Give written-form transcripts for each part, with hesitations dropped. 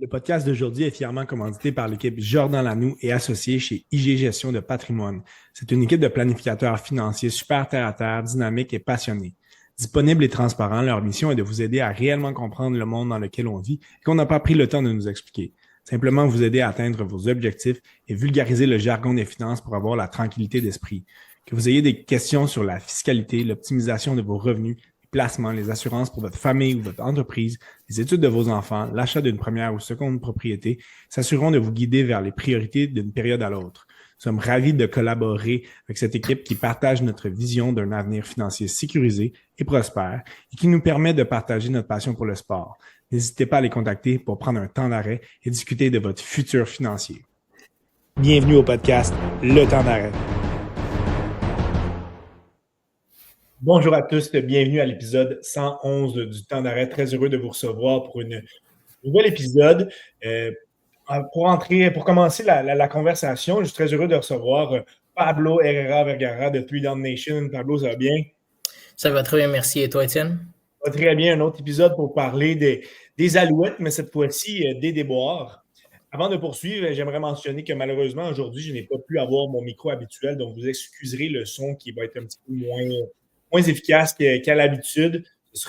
Le podcast d'aujourd'hui est fièrement commandité par l'équipe Jordan Lanoux et associé chez IG Gestion de Patrimoine. C'est une équipe de planificateurs financiers super terre-à-terre, dynamiques et passionnés. Disponibles et transparents, leur mission est de vous aider à réellement comprendre le monde dans lequel on vit et qu'on n'a pas pris le temps de nous expliquer. Simplement vous aider à atteindre vos objectifs et vulgariser le jargon des finances pour avoir la tranquillité d'esprit. Que vous ayez des questions sur la fiscalité, l'optimisation de vos revenus, les placements, les assurances pour votre famille ou votre entreprise, les études de vos enfants, l'achat d'une première ou seconde propriété, s'assureront de vous guider vers les priorités d'une période à l'autre. Nous sommes ravis de collaborer avec cette équipe qui partage notre vision d'un avenir financier sécurisé et prospère et qui nous permet de partager notre passion pour le sport. N'hésitez pas à les contacter pour prendre un temps d'arrêt et discuter de votre futur financier. Bienvenue au podcast Le Temps d'arrêt. Bonjour à tous, bienvenue à l'épisode 111 du Temps d'arrêt. Très heureux de vous recevoir pour un nouvel épisode. Pour commencer la conversation, je suis très heureux de recevoir Pablo Herrera Vergara de Three Down Nation. Pablo, ça va bien? Ça va très bien, merci. Et toi, Étienne? Ça va très bien. Un autre épisode pour parler des Alouettes, mais cette fois-ci des déboires. Avant de poursuivre, j'aimerais mentionner que malheureusement, aujourd'hui, je n'ai pas pu avoir mon micro habituel, donc vous excuserez le son qui va être un petit peu moins efficace qu'à l'habitude. Ce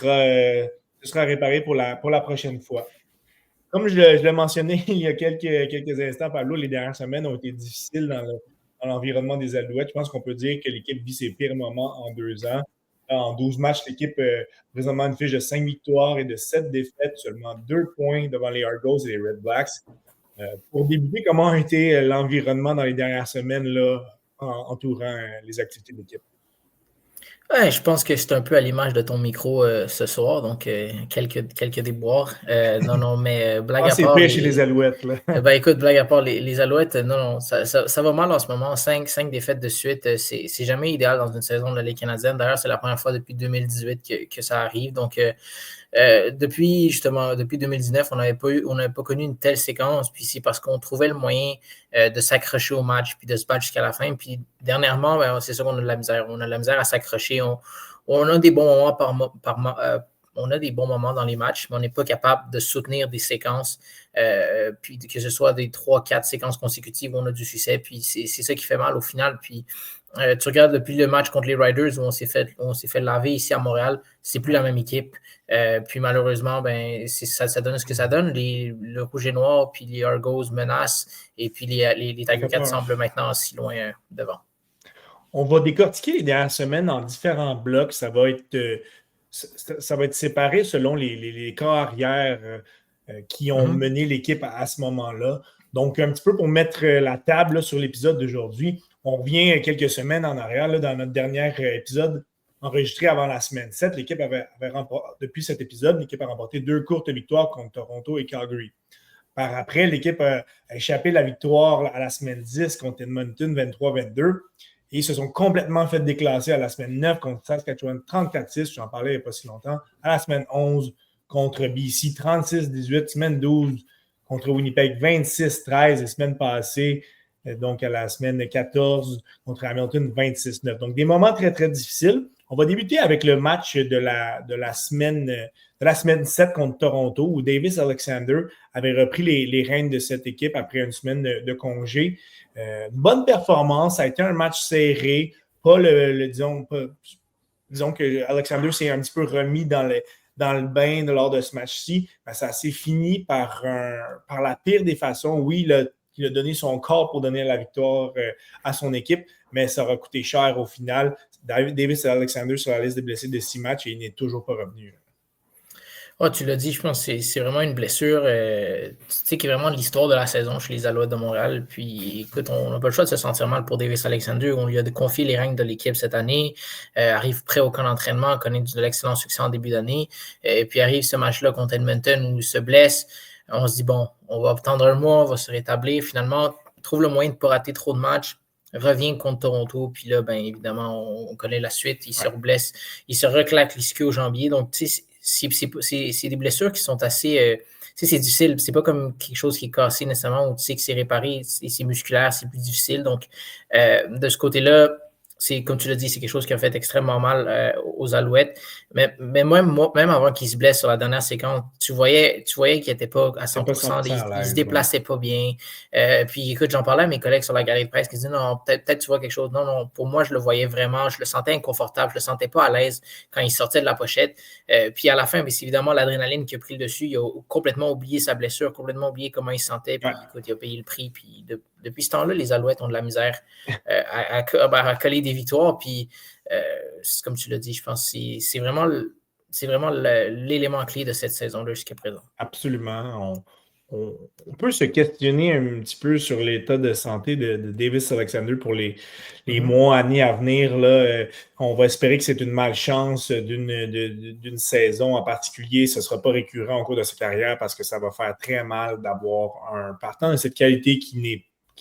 sera réparé pour la prochaine fois. Comme je l'ai mentionné il y a quelques instants, Pablo, les dernières semaines ont été difficiles dans l'environnement des Alouettes. Je pense qu'on peut dire que l'équipe vit ses pires moments en 2 ans. En 12 matchs, l'équipe présentement une fiche de 5 victoires et de 7 défaites, seulement 2 points devant les Argos et les Red Blacks. Pour débuter, comment a été l'environnement dans les dernières semaines là, entourant les activités de l'équipe? Ouais, je pense que c'est un peu à l'image de ton micro ce soir, donc quelques déboires. Non, mais blague à C'est part. pire chez les Alouettes. Là. Écoute, blague à part, les Alouettes, non, ça va mal en ce moment. Cinq défaites de suite, c'est jamais idéal dans une saison de la Ligue canadienne. D'ailleurs, c'est la première fois depuis 2018 que ça arrive. Donc, depuis 2019, on n'avait pas connu une telle séquence. Puis c'est parce qu'on trouvait le moyen de s'accrocher au match puis de se battre jusqu'à la fin. Puis dernièrement, c'est ça qu'on a de la misère. On a de la misère à s'accrocher. On a des bons moments on a des bons moments dans les matchs, mais on n'est pas capable de soutenir des séquences, puis que ce soit des 3-4 séquences consécutives où on a du succès. Puis c'est ça qui fait mal au final. Puis tu regardes depuis le match contre les Riders où on s'est fait laver ici à Montréal, c'est plus la même équipe. Puis malheureusement, ça donne ce que ça donne. Le Rouge et Noir, puis les Argos menacent, et puis les Tiger Cats semblent maintenant si loin devant. On va décortiquer les dernières semaines en différents blocs. Ça va être séparé selon les corps arrière qui ont mené l'équipe à ce moment-là. Donc, un petit peu pour mettre la table là, sur l'épisode d'aujourd'hui, on revient quelques semaines en arrière là, dans notre dernier épisode enregistré avant la semaine 7. L'équipe avait remporté, depuis cet épisode, l'équipe a remporté 2 courtes victoires contre Toronto et Calgary. Par après, l'équipe a échappé la victoire à la semaine 10 contre Edmonton 23-22. Et ils se sont complètement fait déclasser à la semaine 9 contre Saskatchewan 34-6. J'en parlais il n'y a pas si longtemps. À la semaine 11 contre BC 36-18. Semaine 12 contre Winnipeg 26-13. Et semaine passée, donc à la semaine 14 contre Hamilton 26-9. Donc des moments très, très difficiles. On va débuter avec le match de la semaine 7 contre Toronto où Davis Alexander avait repris les rênes de cette équipe après une semaine de congé. Bonne performance, ça a été un match serré, disons que Alexander s'est un petit peu remis dans le bain lors de ce match-ci, mais ça s'est fini par la pire des façons. Oui, il a donné son corps pour donner la victoire à son équipe, mais ça aura coûté cher au final. Davis Alexander sur la liste des blessés de 6 matchs et il n'est toujours pas revenu. Oh, tu l'as dit, je pense que c'est vraiment une blessure qui est vraiment l'histoire de la saison chez les Alouettes de Montréal. Puis écoute, on n'a pas le choix de se sentir mal pour Davis Alexander. On lui a confié les règnes de l'équipe cette année, arrive prêt au camp d'entraînement, connaît de l'excellent succès en début d'année. Et puis arrive ce match-là contre Edmonton où il se blesse. On se dit, bon, on va attendre un mois, on va se rétablir. Finalement, trouve le moyen de ne pas rater trop de matchs. Revient contre Toronto, puis là, évidemment, on connaît la suite. Il se reblesse, il se reclaque l'ischio au jambier. Donc, tu sais, c'est des blessures qui sont assez. C'est difficile. C'est pas comme quelque chose qui est cassé nécessairement où tu sais que c'est réparé, c'est musculaire, c'est plus difficile. Donc, de ce côté-là, c'est, comme tu l'as dit, c'est quelque chose qui a fait extrêmement mal aux Alouettes. Mais même avant qu'il se blesse sur la dernière séquence, tu voyais qu'il n'était pas à C'est pas 100%, 100% à il se l'aise. déplaçait pas bien. Puis écoute, j'en parlais à mes collègues sur la galerie de presse qui disaient non, peut-être tu vois quelque chose. Non, pour moi, je le voyais vraiment, je le sentais inconfortable, je le sentais pas à l'aise quand il sortait de la pochette. Puis à la fin, c'est évidemment l'adrénaline qui a pris le dessus. Il a complètement oublié sa blessure, complètement oublié comment il se sentait. Puis écoute, il a payé le prix. Puis depuis ce temps-là, les Alouettes ont de la misère à coller des victoires. Puis, comme tu l'as dit, je pense que c'est vraiment l'élément clé de cette saison-là jusqu'à présent. Absolument. On peut se questionner un petit peu sur l'état de santé de Davis Alexander pour les mois, années à venir. Là. On va espérer que c'est une malchance d'une saison en particulier. Ce ne sera pas récurrent au cours de sa carrière parce que ça va faire très mal d'avoir un partant de cette qualité qui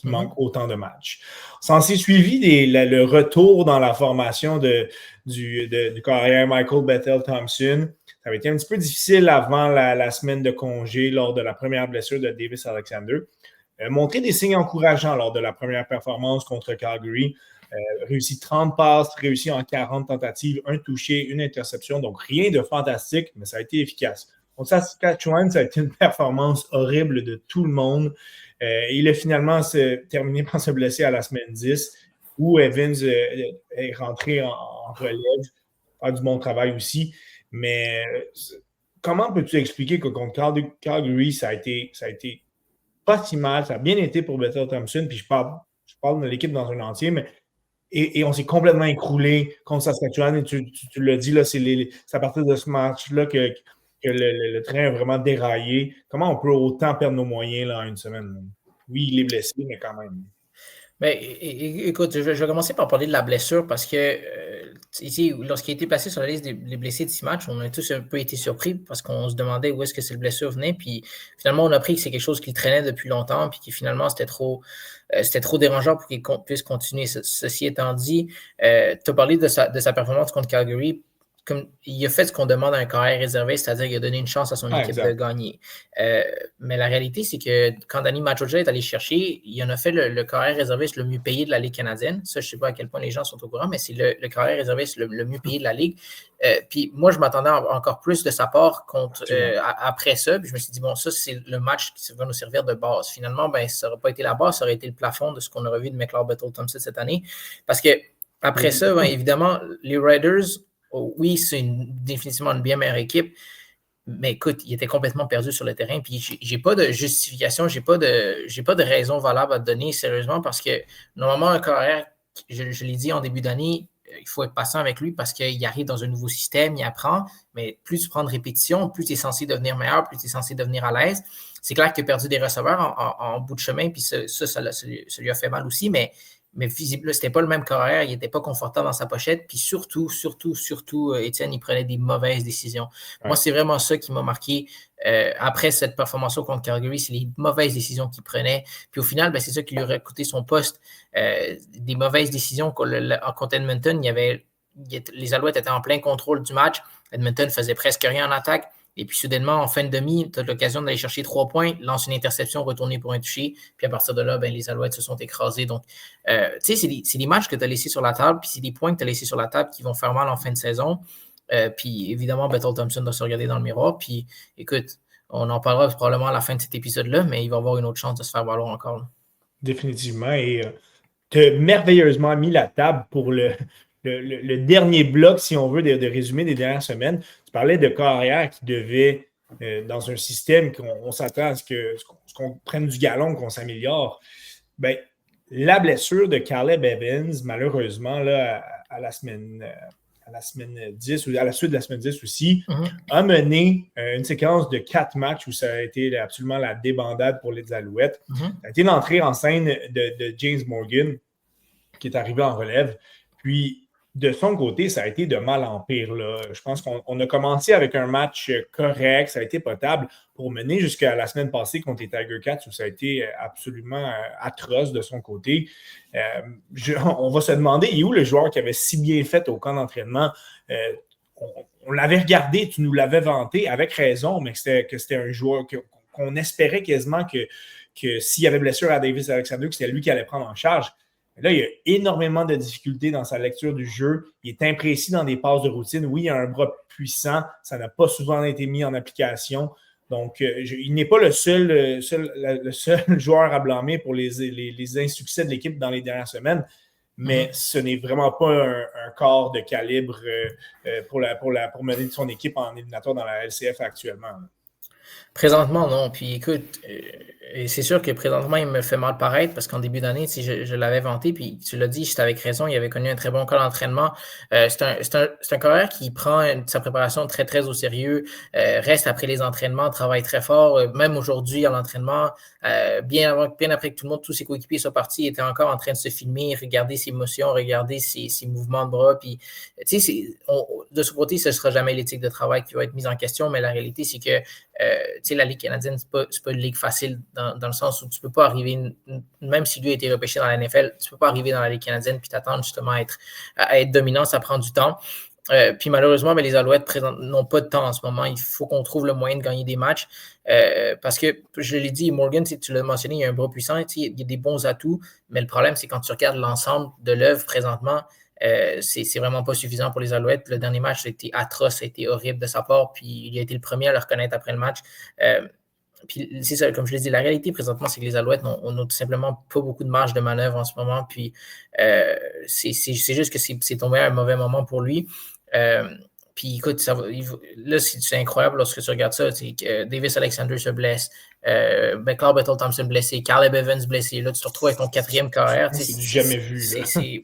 manque autant de matchs. S'en s'est suivi le retour dans la formation du carrière Michael Bethel-Thompson. Ça avait été un petit peu difficile avant la semaine de congé lors de la première blessure de Davis Alexander. Montrer des signes encourageants lors de la première performance contre Calgary. Réussi 30 passes, réussi en 40 tentatives, un touché, une interception. Donc, rien de fantastique, mais ça a été efficace. Contre Saskatchewan, ça a été une performance horrible de tout le monde. Il a finalement terminé par se blesser à la semaine 10, où Evans est rentré en relève, faire du bon travail aussi. Mais comment peux-tu expliquer que contre Calgary, ça a été pas si mal, ça a bien été pour Bethel-Thompson, puis je parle de l'équipe dans un entier, mais et on s'est complètement écroulé contre Saskatchewan, et tu l'as dit, là, c'est à partir de ce match-là que le train a vraiment déraillé. Comment on peut autant perdre nos moyens là, en une semaine? Oui, il est blessé, mais quand même. Mais écoute, je vais commencer par parler de la blessure parce que ici, lorsqu'il a été placé sur la liste des blessés de 6 matchs, on a tous un peu été surpris parce qu'on se demandait où est-ce que cette blessure venait. Puis finalement, on a appris que c'est quelque chose qui traînait depuis longtemps puis qui finalement, c'était trop dérangeant pour qu'il puisse continuer. Ceci étant dit, tu as parlé de sa performance contre Calgary. Comme il a fait ce qu'on demande à un carrière réservé, c'est-à-dire qu'il a donné une chance à son équipe de gagner. Mais la réalité, c'est que quand Danny Machocha est allé chercher, il en a fait le carrière réserviste le mieux payé de la Ligue canadienne. Ça, je ne sais pas à quel point les gens sont au courant, mais c'est le carrière réserviste le mieux payé de la Ligue. Puis moi, je m'attendais encore plus de sa part après ça. Puis je me suis dit, bon, ça, c'est le match qui va nous servir de base. Finalement, ça n'aurait pas été la base, ça aurait été le plafond de ce qu'on aurait vu de McLeod Bethel-Thompson cette année. Parce que après ça, évidemment, les Raiders, oui, c'est définitivement une bien meilleure équipe, mais écoute, il était complètement perdu sur le terrain. Puis j'ai pas de justification, j'ai pas de raison valable à te donner sérieusement parce que normalement, un carrière, je l'ai dit en début d'année, il faut être patient avec lui parce qu'il arrive dans un nouveau système, il apprend, mais plus tu prends de répétitions, plus tu es censé devenir meilleur, plus tu es censé devenir à l'aise. C'est clair qu'il a perdu des receveurs en bout de chemin, puis ça lui a fait mal aussi, mais visiblement, c'était pas le même carrière, il n'était pas confortable dans sa pochette, puis surtout, Étienne, il prenait des mauvaises décisions. Ouais. Moi, c'est vraiment ça qui m'a marqué après cette performance contre Calgary, c'est les mauvaises décisions qu'il prenait. Puis au final, c'est ça qui lui aurait coûté son poste. Des mauvaises décisions contre Edmonton, les Alouettes étaient en plein contrôle du match. Edmonton faisait presque rien en attaque. Et puis, soudainement, en fin de demi, tu as l'occasion d'aller chercher 3 points, lance une interception, retourner pour un touché. Puis à partir de là, les Alouettes se sont écrasés. Donc, tu sais, c'est des matchs que tu as laissés sur la table, puis c'est des points que tu as laissés sur la table qui vont faire mal en fin de saison. Puis évidemment, Bethel-Thompson doit se regarder dans le miroir. Puis écoute, on en parlera probablement à la fin de cet épisode-là, mais il va avoir une autre chance de se faire valoir encore. Là. Définitivement. Et tu as merveilleusement mis la table pour le dernier bloc, si on veut, de résumé des dernières semaines. Tu parlais de carrière qui devait, dans un système qu'on s'attend à ce qu'on prenne du galon, qu'on s'améliore. La blessure de Caleb Evans, malheureusement, là, à la semaine 10, ou à la suite de la semaine 10 aussi, a mené une séquence de 4 matchs où ça a été absolument la débandade pour les Alouettes. Ça a été l'entrée en scène de James Morgan, qui est arrivé en relève. Puis, de son côté, ça a été de mal en pire. Là. Je pense qu'on a commencé avec un match correct, ça a été potable, pour mener jusqu'à la semaine passée contre les Tiger Cats, où ça a été absolument atroce de son côté. On va se demander, il est où le joueur qui avait si bien fait au camp d'entraînement? On l'avait regardé, tu nous l'avais vanté, avec raison, mais que c'était un joueur qu'on espérait quasiment que s'il y avait blessure à Davis Alexander, que c'était lui qui allait prendre en charge. Là, il y a énormément de difficultés dans sa lecture du jeu. Il est imprécis dans des passes de routine. Oui, il a un bras puissant. Ça n'a pas souvent été mis en application. Donc, il n'est pas le seul joueur à blâmer pour les insuccès de l'équipe dans les dernières semaines, mais ce n'est vraiment pas un corps de calibre pour mener son équipe en éliminatoire dans la LCF actuellement. Présentement, non. Puis écoute, et c'est sûr que présentement, il me fait mal paraître parce qu'en début d'année, je l'avais vanté, puis tu l'as dit, j'étais avec raison, il avait connu un très bon cas d'entraînement. C'est un carrière qui prend sa préparation très, très au sérieux, reste après les entraînements, travaille très fort, même aujourd'hui à l'entraînement, bien après que tout le monde, tous ses coéquipiers soient partis, il était encore en train de se filmer, regarder ses émotions, regarder ses mouvements de bras. Puis, tu sais, de ce côté, ce ne sera jamais l'éthique de travail qui va être mise en question, mais la réalité, c'est que la Ligue canadienne, c'est pas une ligue facile dans le sens où tu peux pas arriver, même si lui a été repêché dans la NFL, tu peux pas arriver dans la Ligue canadienne puis t'attendre justement à être dominant, ça prend du temps. Puis malheureusement, les Alouettes n'ont pas de temps en ce moment. Il faut qu'on trouve le moyen de gagner des matchs. Parce que, je l'ai dit, Morgan, tu l'as mentionné, il y a un bras puissant, il y a des bons atouts, mais le problème, c'est quand tu regardes l'ensemble de l'œuvre présentement, c'est vraiment pas suffisant pour les Alouettes. Le dernier match, ça a été atroce, ça a été horrible de sa part, puis il a été le premier à le reconnaître après le match. Puis c'est ça, comme je l'ai dit, la réalité présentement, c'est que les Alouettes n'ont tout simplement pas beaucoup de marge de manœuvre en ce moment. Puis c'est juste que c'est tombé à un mauvais moment pour lui. Puis écoute, là, c'est incroyable lorsque tu regardes ça. Davis Alexander se blesse, Clark Bettle-Thompson blessé, Caleb Evans blessé. Là, tu te retrouves avec ton quatrième carrière. C'est du jamais vu.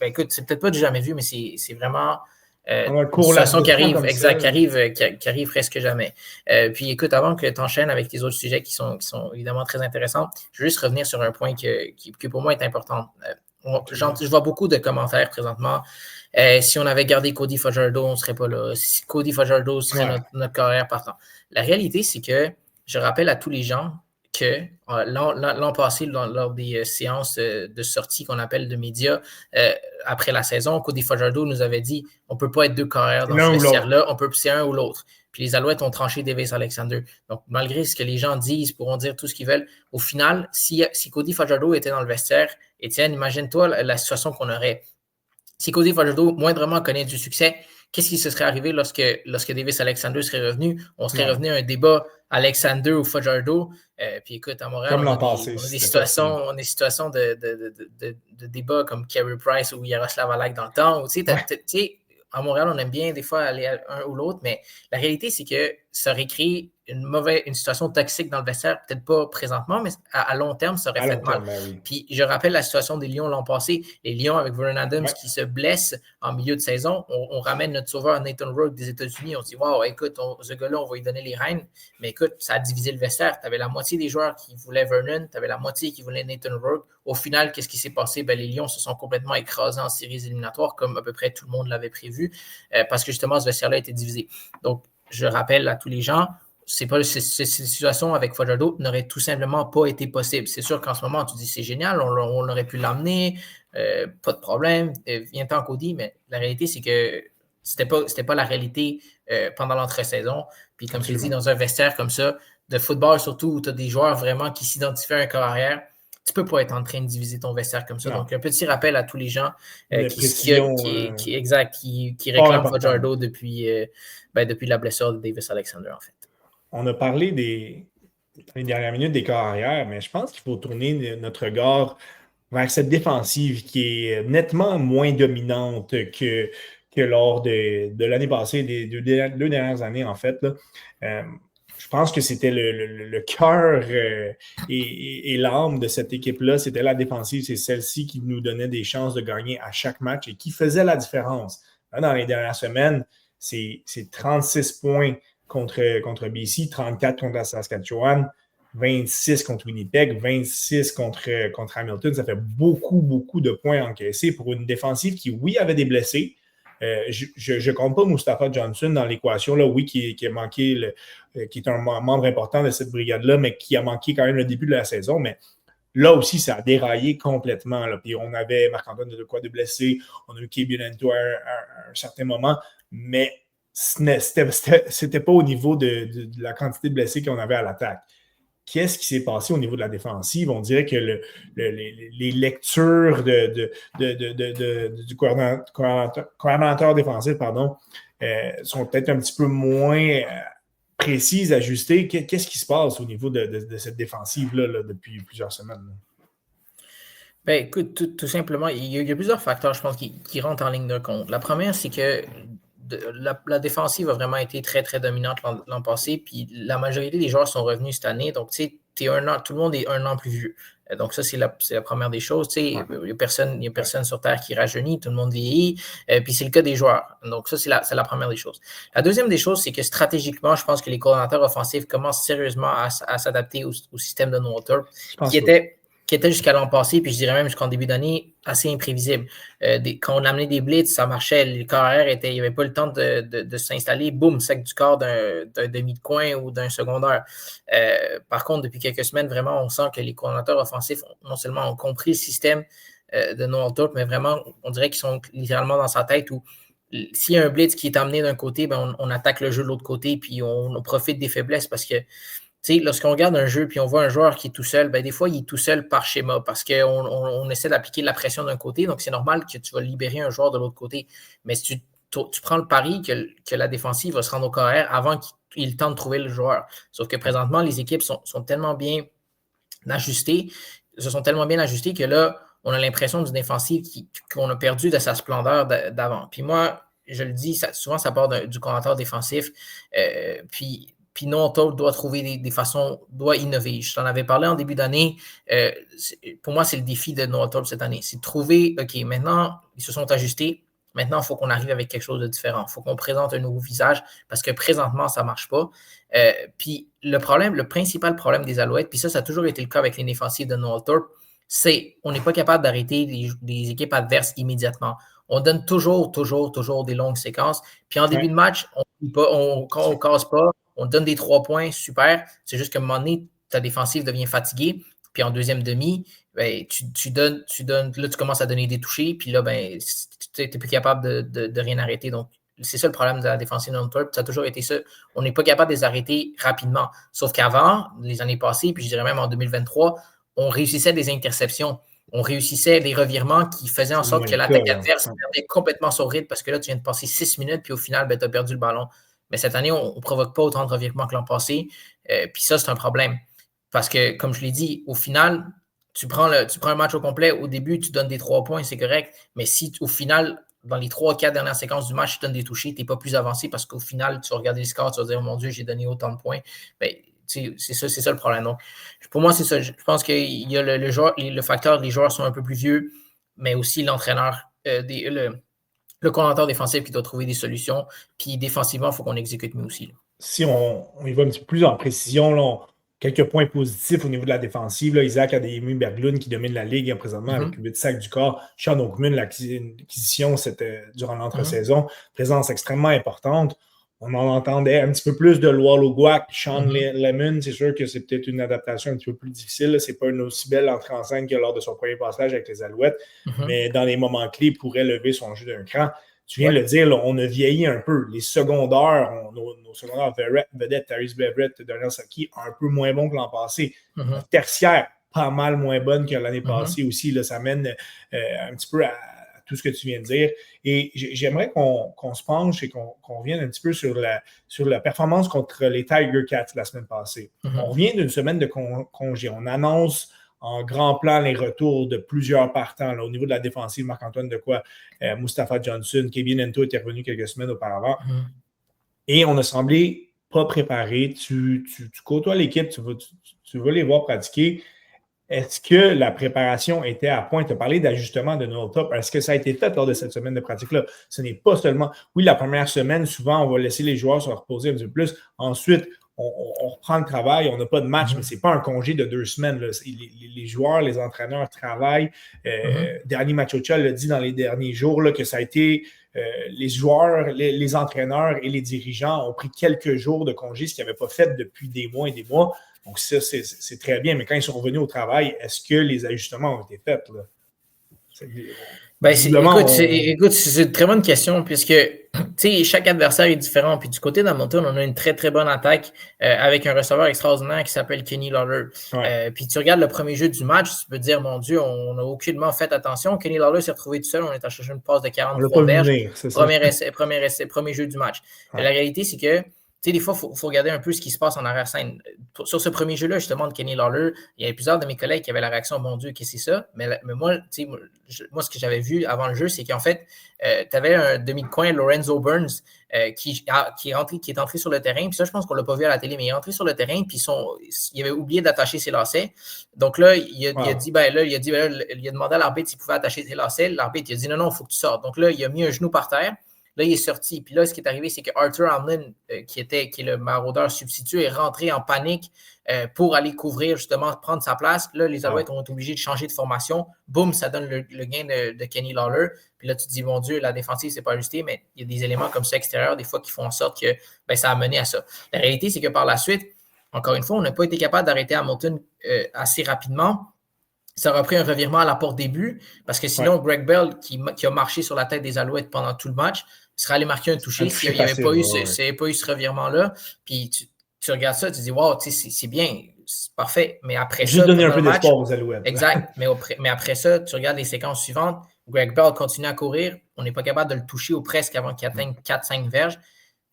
Écoute, c'est peut-être pas du jamais vu, mais c'est vraiment une situation qui arrive, exact, qui arrive presque jamais. Puis écoute, avant que tu enchaînes avec tes autres sujets qui sont évidemment très intéressants, je veux juste revenir sur un point qui pour moi est important. Je vois beaucoup de commentaires présentement. Si on avait gardé Cody Fajardo, on ne serait pas là. Si Cody Fajardo serait notre carrière partant. La réalité, c'est que je rappelle à tous les gens que l'an passé, lors des séances de sortie qu'on appelle de médias, après la saison, Cody Fajardo nous avait dit on ne peut pas être deux carrières dans ce vestiaire-là, c'est un ou l'autre. Puis les Alouettes ont tranché Davis Alexander. Donc, malgré ce que les gens disent, ils pourront dire tout ce qu'ils veulent. Au final, si Cody Fajardo était dans le vestiaire, Étienne, imagine-toi la situation qu'on aurait. Si Cody Fajardo moindrement connaît du succès, qu'est-ce qui se serait arrivé lorsque Davis Alexander serait revenu? On serait revenu à un débat Alexander ou Fajardo. Puis écoute, à Montréal, on a des situations de débat comme Carey Price ou Yaroslav Alak dans le temps. Tu sais, à Montréal, on aime bien des fois aller à un ou l'autre, mais la réalité, c'est que ça aurait créé une situation toxique dans le vestiaire, peut-être pas présentement, mais à long terme, ça aurait fait mal. Oui. Puis je rappelle la situation des Lions l'an passé. Les Lions avec Vernon Adams qui se blesse en milieu de saison. On ramène notre sauveur Nathan Rourke des États-Unis. On se dit, wow, écoute, ce gars-là, on va lui donner les rênes. Mais écoute, ça a divisé le vestiaire. Tu avais la moitié des joueurs qui voulaient Vernon, tu avais la moitié qui voulaient Nathan Rourke. Au final, qu'est-ce qui s'est passé? Les Lions se sont complètement écrasés en séries éliminatoires, comme à peu près tout le monde l'avait prévu, parce que justement, ce vestiaire-là a été divisé. Donc, je rappelle à tous les gens, cette situation avec Fajardo n'aurait tout simplement pas été possible. C'est sûr qu'en ce moment, tu dis c'est génial, on aurait pu l'emmener, pas de problème, viens-t'en Cody, mais la réalité, c'est que c'était pas la réalité pendant l'entre-saison. Puis comme tu dis, dans un vestiaire comme ça, de football surtout, où tu as des joueurs vraiment qui s'identifient à un carrière, tu peux pas être en train de diviser ton vestiaire comme ça. Non. Donc, un petit rappel à tous les gens qui réclament Fajardo depuis la blessure de Davis Alexander, en fait. On a parlé dans les dernières minutes des carrières, mais je pense qu'il faut tourner notre regard vers cette défensive qui est nettement moins dominante que lors de l'année passée, des deux dernières années, en fait. Là. Je pense que c'était le cœur et l'âme de cette équipe-là. C'était la défensive. C'est celle-ci qui nous donnait des chances de gagner à chaque match et qui faisait la différence. Là, dans les dernières semaines, c'est 36 points contre BC, 34 contre la Saskatchewan, 26 contre Winnipeg, 26 contre Hamilton. Ça fait beaucoup, beaucoup de points encaissés pour une défensive qui, oui, avait des blessés. Je ne compte pas Mustafa Johnson dans l'équation, là, oui, qui a manqué, qui est un membre important de cette brigade-là, mais qui a manqué quand même le début de la saison. Mais là aussi, ça a déraillé complètement. Là. Puis on avait Marc-Antoine de blessé, on a eu Kebion Ento à un certain moment, mais c'était pas au niveau de la quantité de blessés qu'on avait à l'attaque. qu'est-ce qui s'est passé au niveau de la défensive? On dirait que les lectures du coordonnateur défensif sont peut-être un petit peu moins précises, ajustées. Qu'est-ce qui se passe au niveau de cette défensive-là là, depuis plusieurs semaines? Là? Ben, écoute, tout simplement, il y a plusieurs facteurs, je pense, qui rentrent en ligne de compte. La première, c'est que la défensive a vraiment été très, très dominante l'an passé, puis la majorité des joueurs sont revenus cette année. Donc, tu sais, tout le monde est un an plus vieux. Donc, ça, c'est la première des choses. Tu sais, il n'y a personne sur Terre qui rajeunit, tout le monde vieillit, puis c'est le cas des joueurs. Donc, ça, c'est la première des choses. La deuxième des choses, c'est que stratégiquement, je pense que les coordonnateurs offensifs commencent sérieusement à s'adapter au système de Noah qui était jusqu'à l'an passé, puis je dirais même jusqu'en début d'année, assez imprévisible. Quand on amenait des blitz, ça marchait, les carrières il n'y avait pas le temps de s'installer, boum, sac du corps d'un demi de coin ou d'un secondaire. Par contre, depuis quelques semaines, vraiment, on sent que les coordonnateurs offensifs, non seulement ont compris le système de Noah Thorpe, mais vraiment, on dirait qu'ils sont littéralement dans sa tête où s'il y a un blitz qui est amené d'un côté, ben on attaque le jeu de l'autre côté, puis on profite des faiblesses parce que lorsqu'on regarde un jeu puis on voit un joueur qui est tout seul, ben des fois, il est tout seul par schéma parce qu'on essaie d'appliquer la pression d'un côté. Donc, c'est normal que tu vas libérer un joueur de l'autre côté. Mais si tu prends le pari que la défensive va se rendre au carrière avant qu'il tente de trouver le joueur. Sauf que présentement, les équipes sont tellement bien ajustées, se sont tellement bien ajustées que là, on a l'impression d'une défensive qu'on a perdu de sa splendeur d'avant. Puis moi, je le dis, souvent, ça part du commentateur défensif. Puis Noah Thorpe doit trouver des façons, doit innover. Je t'en avais parlé en début d'année. Pour moi, c'est le défi de Noah Thorpe cette année. C'est de trouver, OK, maintenant, ils se sont ajustés. Maintenant, il faut qu'on arrive avec quelque chose de différent. Il faut qu'on présente un nouveau visage parce que présentement, ça ne marche pas. Puis le principal problème des Alouettes, puis ça a toujours été le cas avec les défensives de Noah Thorpe, c'est qu'on n'est pas capable d'arrêter les équipes adverses immédiatement. On donne toujours des longues séquences. Puis en début de match, quand on ne casse pas, on donne des 3 points, super. C'est juste qu'à un moment donné, ta défensive devient fatiguée. Puis en deuxième demi, ben, tu donnes, là, tu commences à donner des touchés. Puis là, ben, tu n'es plus capable de rien arrêter. Donc, c'est ça le problème de la défensive de Noah Thorpe. Ça a toujours été ça. On n'est pas capable de les arrêter rapidement. Sauf qu'avant, les années passées, puis je dirais même en 2023, on réussissait des interceptions. On réussissait des revirements qui faisaient en sorte que l'attaque adverse perdait complètement son rythme parce que là, tu viens de passer 6 minutes, puis au final, ben, tu as perdu le ballon. Mais cette année, on ne provoque pas autant de revirements que l'an passé. Puis ça, c'est un problème. Parce que, comme je l'ai dit, au final, tu prends un match au complet, au début, tu donnes des 3 points, c'est correct. Mais si au final, dans les 3-4 dernières séquences du match, tu donnes des touchés, tu n'es pas plus avancé parce qu'au final, tu vas regarder les scores, tu vas dire, oh mon Dieu, j'ai donné autant de points. Ben, c'est ça le problème. Donc, pour moi, c'est ça. Je pense qu'il y a le facteur, les joueurs sont un peu plus vieux, mais aussi l'entraîneur, le coordonnateur défensif qui doit trouver des solutions. Puis défensivement, il faut qu'on exécute mieux aussi. Là. Si on y va un petit peu plus en précision, là, quelques points positifs au niveau de la défensive. Là, Isaac Adeyemi-Berglund qui domine la ligue présentement avec 8 sacs du corps. Sean Oakman, l'acquisition durant l'entre-saison, présence extrêmement importante. On en entendait un petit peu plus de Loa-Loguac, Sean Lemon. C'est sûr que c'est peut-être une adaptation un petit peu plus difficile. Ce n'est pas une aussi belle entrée en scène que lors de son premier passage avec les Alouettes. Mais dans les moments clés, il pourrait lever son jeu d'un cran. Tu viens de le dire, là, on a vieilli un peu. Les secondaires, nos secondaires vedettes, Tyrese Beverett, Daniel Saki, un peu moins bons que l'an passé. Tertiaire, pas mal moins bonne que l'année passée aussi. Là, ça mène un petit peu à tout ce que tu viens de dire. Et j'aimerais qu'on se penche et qu'on revienne un petit peu sur la performance contre les Tiger Cats la semaine passée. On revient d'une semaine de congé. On annonce en grand plan les retours de plusieurs partants. Là, au niveau de la défensive, Marc-Antoine Dequoy, Mustapha Johnson, Kevin Nto était revenu quelques semaines auparavant. Et on a semblé pas préparé. Tu côtoies l'équipe, tu vas les voir pratiquer. Est-ce que la préparation était à point? Tu as parlé d'ajustement de Noah Thorpe. Est-ce que ça a été fait lors de cette semaine de pratique-là? Ce n'est pas seulement... Oui, la première semaine, souvent, on va laisser les joueurs se reposer un petit peu plus. Ensuite, on reprend le travail. On n'a pas de match, mais ce n'est pas un congé de 2 semaines. Là. Les joueurs, les entraîneurs travaillent. Danny Machocha l'a dit dans les derniers jours là, que ça a été... les joueurs, les entraîneurs et les dirigeants ont pris quelques jours de congé, ce qu'ils n'avaient pas fait depuis des mois et des mois. Donc, ça, c'est très bien. Mais quand ils sont revenus au travail, est-ce que les ajustements ont été faits? Là? Écoute, c'est une très bonne question puisque chaque adversaire est différent. Puis du côté d'Hamilton, on a une très, très bonne attaque avec un receveur extraordinaire qui s'appelle Kenny Lawler. Ouais. Puis tu regardes le premier jeu du match, tu peux te dire, mon Dieu, on n'a aucunement fait attention. Kenny Lawler s'est retrouvé tout seul, on est allé chercher une passe de 43 verges. Premier jeu du match. Ouais. La réalité, c'est que des fois, il faut regarder un peu ce qui se passe en arrière-scène. Sur ce premier jeu-là, justement, de Kenny Lawler, il y avait plusieurs de mes collègues qui avaient la réaction « Mon Dieu, qu'est-ce que c'est ça? » Mais moi, ce que j'avais vu avant le jeu, c'est qu'en fait, tu avais un demi de coin, Lorenzo Burns, qui est entré sur le terrain. Puis ça, je pense qu'on ne l'a pas vu à la télé, mais il est entré sur le terrain, puis il avait oublié d'attacher ses lacets. Donc là, il a demandé à l'arbitre s'il pouvait attacher ses lacets. L'arbitre, il a dit « Non, il faut que tu sortes. » Donc là, il a mis un genou par terre. Là, il est sorti. Puis là, ce qui est arrivé, c'est que Arthur Hamlin, qui est le maraudeur substitut, est rentré en panique pour aller couvrir, justement, prendre sa place. Là, les Alouettes ont été obligés de changer de formation. Boum, ça donne le gain de Kenny Lawler. Puis là, tu te dis, mon Dieu, la défensive, c'est pas ajusté, mais il y a des éléments comme ça extérieurs, des fois, qui font en sorte que ça a mené à ça. La réalité, c'est que par la suite, encore une fois, on n'a pas été capable d'arrêter Hamilton assez rapidement. Ça aurait pris un revirement à la porte des buts, parce que sinon, Greg Bell, qui a marché sur la tête des Alouettes pendant tout le match, serait allé marquer un toucher s'il n'y avait pas eu ce revirement-là. Puis tu regardes ça, tu te dis, wow, c'est bien, c'est parfait. Mais après juste donner un peu d'espoir aux Alouettes. Exact. Mais après ça, tu regardes les séquences suivantes. Greg Bell continue à courir. On n'est pas capable de le toucher ou presque avant qu'il atteigne 4-5 verges.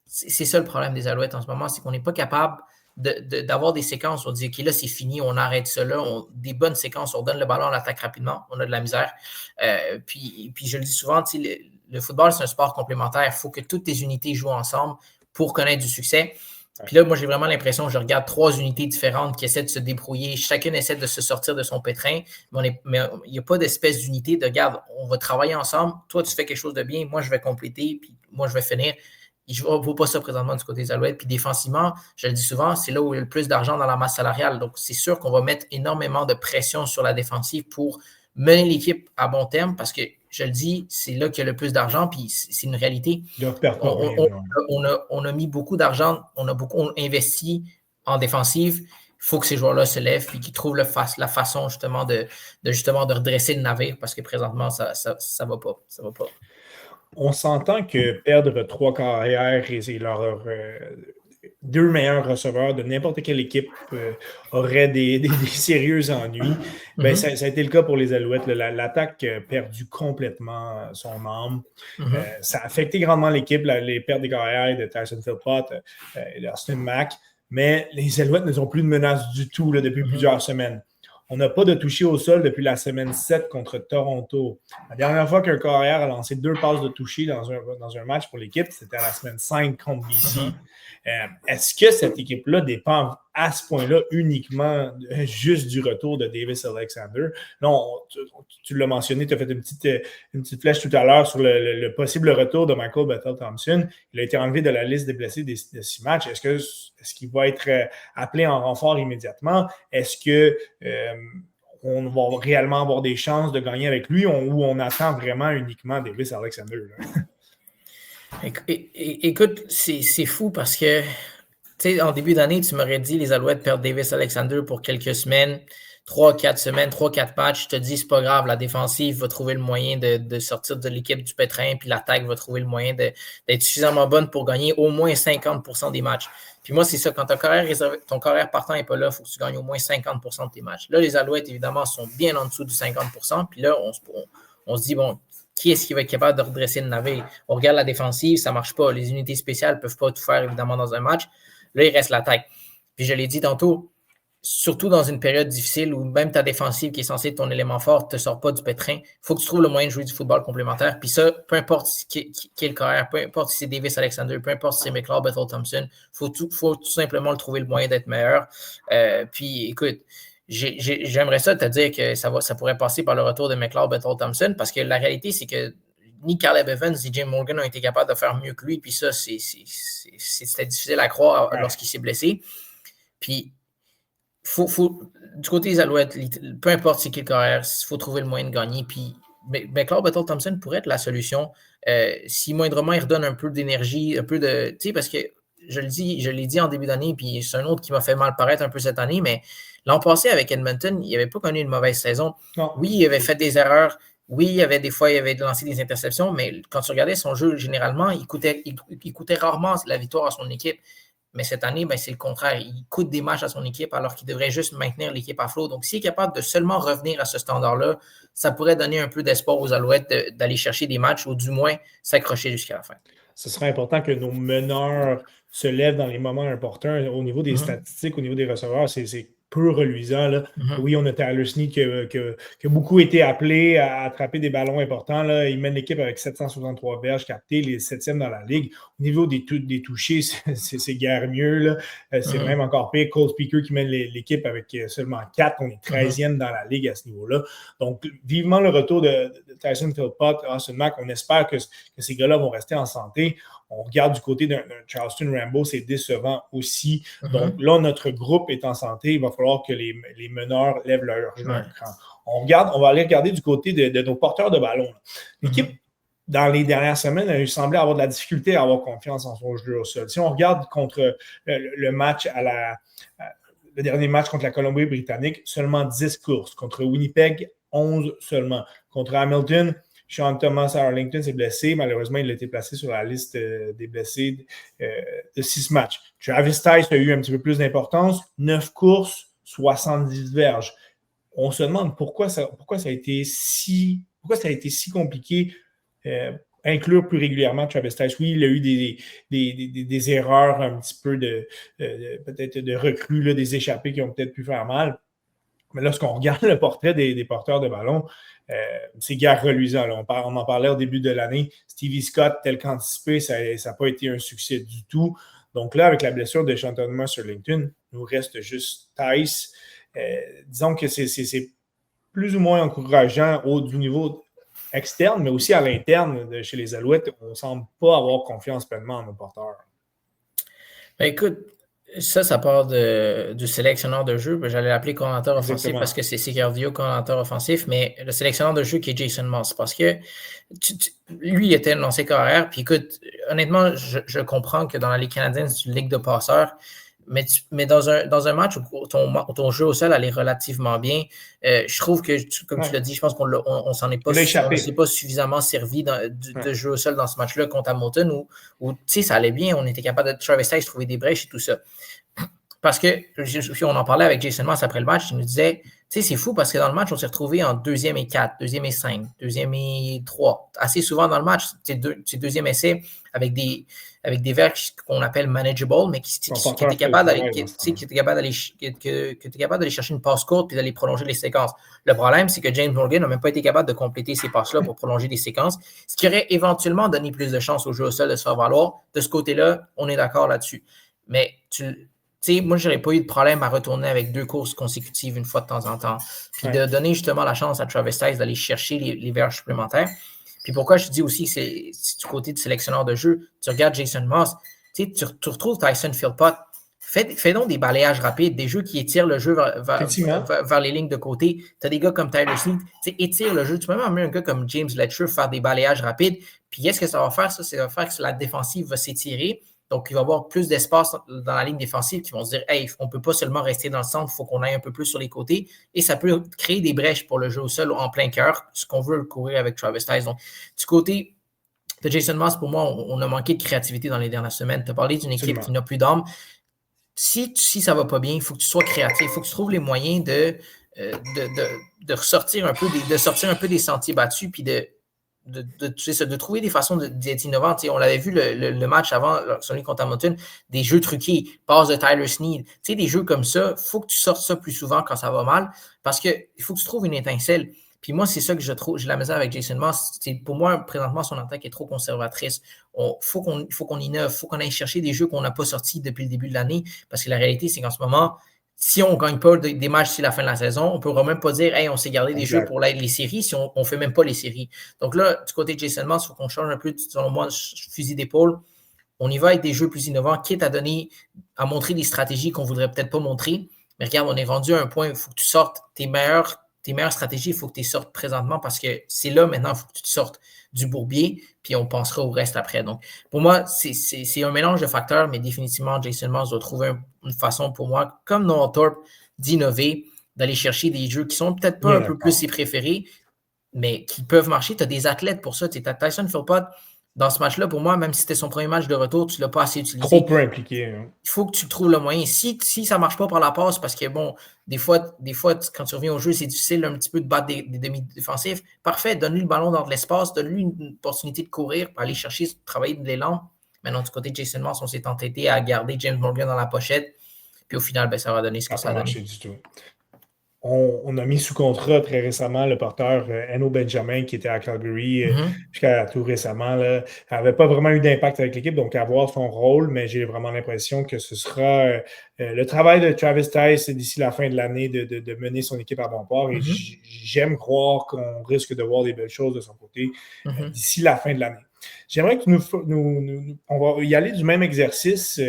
C'est ça le problème des Alouettes en ce moment, c'est qu'on n'est pas capable d'avoir des séquences où on dit, OK, là, c'est fini, on arrête ça là. Des bonnes séquences, on donne le ballon, on l'attaque rapidement, on a de la misère. Puis je le dis souvent, le football, c'est un sport complémentaire. Il faut que toutes tes unités jouent ensemble pour connaître du succès. Puis là, moi, j'ai vraiment l'impression que je regarde 3 unités différentes qui essaient de se débrouiller. Chacune essaie de se sortir de son pétrin. Mais il n'y a pas d'espèce d'unité de, regarde, on va travailler ensemble. Toi, tu fais quelque chose de bien. Moi, je vais compléter. Puis moi, je vais finir. Je ne vois pas ça présentement du côté des Alouettes. Puis défensivement, je le dis souvent, c'est là où il y a le plus d'argent dans la masse salariale. Donc, c'est sûr qu'on va mettre énormément de pression sur la défensive pour mener l'équipe à bon terme parce que, je le dis, c'est là qu'il y a le plus d'argent, puis c'est une réalité. On a mis beaucoup d'argent, on a beaucoup investi en défensive. Il faut que ces joueurs-là se lèvent et qu'ils trouvent la façon justement de redresser le navire parce que présentement, ça va pas. Ça va pas. On s'entend que perdre 3 carrières et leurs 2 meilleurs receveurs de n'importe quelle équipe aurait des sérieux ennuis. Ben, ça a été le cas pour les Alouettes. L'attaque a perdu complètement son âme. Ça a affecté grandement l'équipe, les pertes des carrières de Tyson Philpott et d'Austin Mack. Mais les Alouettes ne sont plus de menace du tout là, depuis plusieurs semaines. On n'a pas de toucher au sol depuis la semaine 7 contre Toronto. La dernière fois qu'un carrière a lancé 2 passes de toucher dans un match pour l'équipe, c'était à la semaine 5 contre BC. Est-ce que cette équipe-là dépend à ce point-là uniquement juste du retour de Davis Alexander? Non, tu l'as mentionné, tu as fait une petite flèche tout à l'heure sur le possible retour de Michael Bethel-Thompson. Il a été enlevé de la liste des blessés de 6 matchs. Est-ce qu'il va être appelé en renfort immédiatement? Est-ce que on va réellement avoir des chances de gagner avec lui ou on attend vraiment uniquement Davis Alexander? Écoute, c'est fou parce que, tu sais, en début d'année, tu m'aurais dit les Alouettes perdent Davis Alexander pour quelques semaines, 3-4 semaines, 3-4 matchs. Je te dis, c'est pas grave, la défensive va trouver le moyen de sortir de l'équipe du pétrin, puis l'attaque va trouver le moyen d'être suffisamment bonne pour gagner au moins 50% des matchs. Puis moi, c'est ça, quand ton carrière partant n'est pas là, il faut que tu gagnes au moins 50% de tes matchs. Là, les Alouettes, évidemment, sont bien en dessous du 50%, puis là, on se dit, bon, qui est-ce qui va être capable de redresser le navire? On regarde la défensive, ça ne marche pas. Les unités spéciales ne peuvent pas tout faire, évidemment, dans un match. Là, il reste l'attaque. Puis je l'ai dit tantôt, surtout dans une période difficile où même ta défensive, qui est censée être ton élément fort, ne te sort pas du pétrin, il faut que tu trouves le moyen de jouer du football complémentaire. Puis ça, peu importe qui est le carrière, peu importe si c'est Davis Alexander, peu importe si c'est McLeod, Bethel-Thompson, il faut tout simplement le trouver le moyen d'être meilleur. Puis écoute, j'aimerais ça te dire que ça pourrait passer par le retour de McLeod, Bethel-Thompson, parce que la réalité, c'est que ni Caleb Evans ni Jim Morgan ont été capables de faire mieux que lui. Puis ça, c'était difficile à croire lorsqu'il s'est blessé. Puis, du côté des Alouettes, peu importe c'est qui le carrière, il faut trouver le moyen de gagner. Puis, McLeod, Bethel-Thompson pourrait être la solution. Si moindrement, il redonne un peu d'énergie, un peu de. Tu sais, parce que je l'ai dit en début d'année, puis c'est un autre qui m'a fait mal paraître un peu cette année, mais l'an passé avec Edmonton, il n'avait pas connu une mauvaise saison. Non. Oui, il avait fait des erreurs. Oui, il y avait de lancer des interceptions, mais quand tu regardais son jeu, généralement, il coûtait rarement la victoire à son équipe. Mais cette année, ben, c'est le contraire. Il coûte des matchs à son équipe alors qu'il devrait juste maintenir l'équipe à flot. Donc, s'il est capable de seulement revenir à ce standard-là, ça pourrait donner un peu d'espoir aux Alouettes d'aller chercher des matchs ou du moins s'accrocher jusqu'à la fin. Ce serait important que nos meneurs se lèvent dans les moments importants. Au niveau des statistiques, au niveau des receveurs, c'est peu reluisant. Là. Oui, on a Tyler Snead qui a beaucoup été appelé à attraper des ballons importants. Là. Il mène l'équipe avec 763 verges captées, les 7e dans la ligue. Au niveau des touchés, c'est guère mieux. Là. C'est même encore pire. Cole Speaker qui mène l'équipe avec seulement 4. On est 13e dans la ligue à ce niveau-là. Donc, vivement le retour de Tyson Philpott, Austin Mack. On espère que ces gars-là vont rester en santé. On regarde du côté d'un Charleston Rambo, c'est décevant aussi. Donc là, notre groupe est en santé. Il va falloir que les meneurs lèvent leur cran. On va aller regarder du côté de nos porteurs de ballon. L'équipe, dans les dernières semaines, a semblé avoir de la difficulté à avoir confiance en son jeu au sol. Si on regarde contre le match le dernier match contre la Colombie-Britannique, seulement 10 courses. Contre Winnipeg, 11 seulement. Contre Hamilton, Sean Thomas Arlington s'est blessé. Malheureusement, il a été placé sur la liste des blessés de 6 matchs. Travis Tice a eu un petit peu plus d'importance. 9 courses, 70 verges. On se demande pourquoi ça a été si compliqué inclure plus régulièrement Travis Tice. Oui, il a eu des erreurs un petit peu peut-être de recrues, là, des échappées qui ont peut-être pu faire mal. Mais lorsqu'on regarde le portrait des porteurs de ballon, c'est guère reluisant. Là. On en parlait au début de l'année. Stevie Scott, tel qu'anticipé, ça n'a pas été un succès du tout. Donc là, avec la blessure de Sean Thomas Arlington, il nous reste juste Tice. Disons que c'est plus ou moins encourageant du niveau externe, mais aussi à l'interne chez les Alouettes. On ne semble pas avoir confiance pleinement en nos porteurs. Ben écoute, ça part du sélectionneur de jeu. J'allais l'appeler coordinateur offensif parce que c'est cardio coordinateur offensif, mais le sélectionneur de jeu qui est Jason Moss, parce que lui, il était lancé carrière. Puis écoute, honnêtement, je comprends que dans la Ligue canadienne, c'est une ligue de passeurs, mais dans un match où ton jeu au sol allait relativement bien, je trouve que, comme tu l'as dit, je pense qu'on s'en est pas, on s'est pas suffisamment servi de jeu au sol dans ce match-là contre Hamilton où tu sais, ça allait bien, on était capable de Travis Tice trouver des brèches et tout ça. Parce que, on en parlait avec Jason Moss après le match, il nous disait, tu sais, c'est fou parce que dans le match, on s'est retrouvé en 2e et 4, 2e et 5, 2e et 3. Assez souvent dans le match, c'est 2e essai avec des verges qu'on appelle manageable, mais qui étaient capables d'aller chercher une passe courte et d'aller prolonger les séquences. Le problème, c'est que James Morgan n'a même pas été capable de compléter ces passes-là pour prolonger des séquences, ce qui aurait éventuellement donné plus de chances au jeu au sol de se faire valoir. De ce côté-là, on est d'accord là-dessus. Mais moi, je n'aurais pas eu de problème à retourner avec 2 courses consécutives une fois de temps en temps. Puis de donner justement la chance à Travis Tice d'aller chercher les verges supplémentaires. Puis pourquoi je dis aussi que c'est du côté du sélectionneur de jeu, tu regardes Jason Moss, tu retrouves Tyson Philpott, fais donc des balayages rapides, des jeux qui étirent le jeu vers les lignes de côté. Tu as des gars comme Tyler Snead, étire le jeu. Tu peux même amener un gars comme James Letcher faire des balayages rapides. Puis qu'est-ce que ça va faire? Ça va faire que la défensive va s'étirer. Donc, il va y avoir plus d'espace dans la ligne défensive qui vont se dire « Hey, on ne peut pas seulement rester dans le centre, il faut qu'on aille un peu plus sur les côtés. » Et ça peut créer des brèches pour le jeu au sol en plein cœur, ce qu'on veut courir avec Travis Tice. Donc, du côté de Jason Moss, pour moi, on a manqué de créativité dans les dernières semaines. Tu as parlé d'une équipe qui n'a plus d'âme. Si ça ne va pas bien, il faut que tu sois créatif. Il faut que tu trouves les moyens de sortir un peu des sentiers battus puis de trouver des façons d'être innovant. On l'avait vu le match avant, celui contre Hamilton, des jeux truqués, passe de Tyler Snead. Des jeux comme ça, il faut que tu sortes ça plus souvent quand ça va mal parce qu'il faut que tu trouves une étincelle. Puis moi, c'est ça que je trouve, j'ai la misère avec Jason Moss. Pour moi, présentement, son attaque est trop conservatrice. Il faut qu'on innove, il faut qu'on aille chercher des jeux qu'on n'a pas sortis depuis le début de l'année parce que la réalité, c'est qu'en ce moment, si on ne gagne pas des matchs d'ici la fin de la saison, on ne pourra même pas dire « Hey, on s'est gardé des jeux pour les séries si on ne fait même pas les séries. » Donc là, du côté de Jason Moss, il faut qu'on change un peu, selon moi, fusil d'épaule. On y va avec des jeux plus innovants, quitte à montrer des stratégies qu'on ne voudrait peut-être pas montrer. Mais regarde, on est rendu à un point où il faut que tu sortes tes meilleures stratégies, il faut que tu les sortes présentement parce que c'est là maintenant, il faut que tu te sortes du bourbier, puis on pensera au reste après. Donc, pour moi, c'est un mélange de facteurs, mais définitivement, Jason Moss doit trouver une façon pour moi, comme Noah Thorpe, d'innover, d'aller chercher des jeux qui sont peut-être pas un peu plus ses préférés, mais qui peuvent marcher. Tu as des athlètes pour ça. Tu sais, Tyson Philpott, dans ce match-là, pour moi, même si c'était son premier match de retour, tu ne l'as pas assez utilisé. Trop peu impliqué. Hein. Il faut que tu trouves le moyen. Si ça ne marche pas par la passe, parce que bon, des fois, quand tu reviens au jeu, c'est difficile un petit peu de battre des demi-défensifs. Parfait, donne-lui le ballon dans de l'espace, donne-lui une opportunité de courir pour aller chercher, travailler de l'élan. Maintenant, du côté de Jason Moss, on s'est entêté à garder James Morgan dans la pochette. Puis au final, ça va donner ce que ça a donné. Du tout. On a mis sous contrat très récemment le porteur Eno Benjamin qui était à Calgary jusqu'à tout récemment. Il n'avait pas vraiment eu d'impact avec l'équipe, donc à voir son rôle, mais j'ai vraiment l'impression que ce sera le travail de Travis Tice d'ici la fin de l'année de mener son équipe à bon port. Et j'aime croire qu'on risque de voir des belles choses de son côté d'ici la fin de l'année. J'aimerais que on va y aller du même exercice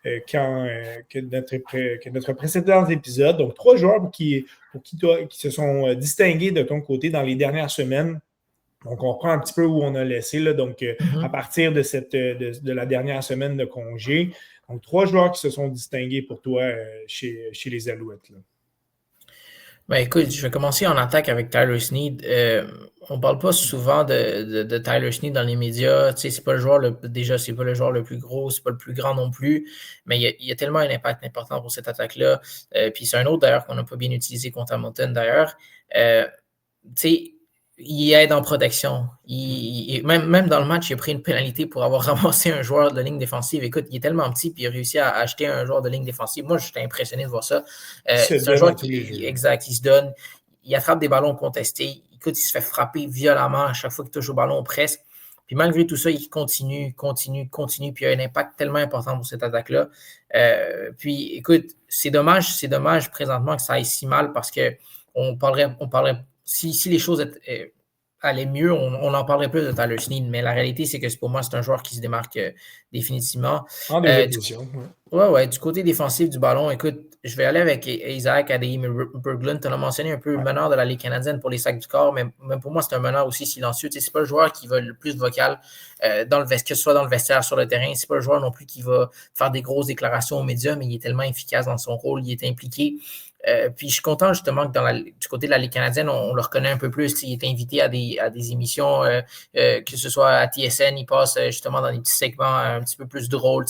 que notre précédent épisode. Donc, 3 joueurs qui se sont distingués de ton côté dans les dernières semaines. Donc, on reprend un petit peu où on a laissé. Là, donc, à partir de la dernière semaine de congé. Donc, 3 joueurs qui se sont distingués pour toi chez les Alouettes. Là. Ben écoute, je vais commencer en attaque avec Tyler Sneed. On parle pas souvent de Tyler Sneed dans les médias. Tu sais, c'est pas le joueur c'est pas le joueur le plus gros, c'est pas le plus grand non plus, mais il y a tellement un impact important pour cette attaque-là. Puis c'est un autre d'ailleurs qu'on n'a pas bien utilisé contre Hamilton d'ailleurs. Tu sais, il aide en protection. Même dans le match, il a pris une pénalité pour avoir ramassé un joueur de ligne défensive. Écoute, il est tellement petit puis il a réussi à acheter un joueur de ligne défensive. Moi, j'étais impressionné de voir ça. C'est un joueur exact, il se donne, il attrape des ballons contestés. Écoute, il se fait frapper violemment à chaque fois qu'il touche au ballon presque. Puis malgré tout ça, il continue. Puis il a un impact tellement important pour cette attaque-là. Puis écoute, c'est dommage présentement que ça aille si mal parce que on parlerait si les choses allaient mieux, on en parlerait plus de Tyler Sneed, mais la réalité, c'est que pour moi, c'est un joueur qui se démarque définitivement. En deuxième position. Ouais, du côté défensif du ballon, écoute, je vais aller avec Isaac Adeyemi-Berglund. Tu en as mentionné un peu le meneur de la Ligue canadienne pour les sacs du corps, mais même pour moi, c'est un meneur aussi silencieux. Tu sais, c'est pas le joueur qui va le plus vocal que ce soit dans le vestiaire, sur le terrain. C'est pas le joueur non plus qui va faire des grosses déclarations aux médias, mais il est tellement efficace dans son rôle, il est impliqué. Puis je suis content justement que du côté de la Ligue canadienne, on le reconnaît un peu plus. Il est invité à des émissions, que ce soit à TSN, il passe justement dans des petits segments un petit peu plus drôles.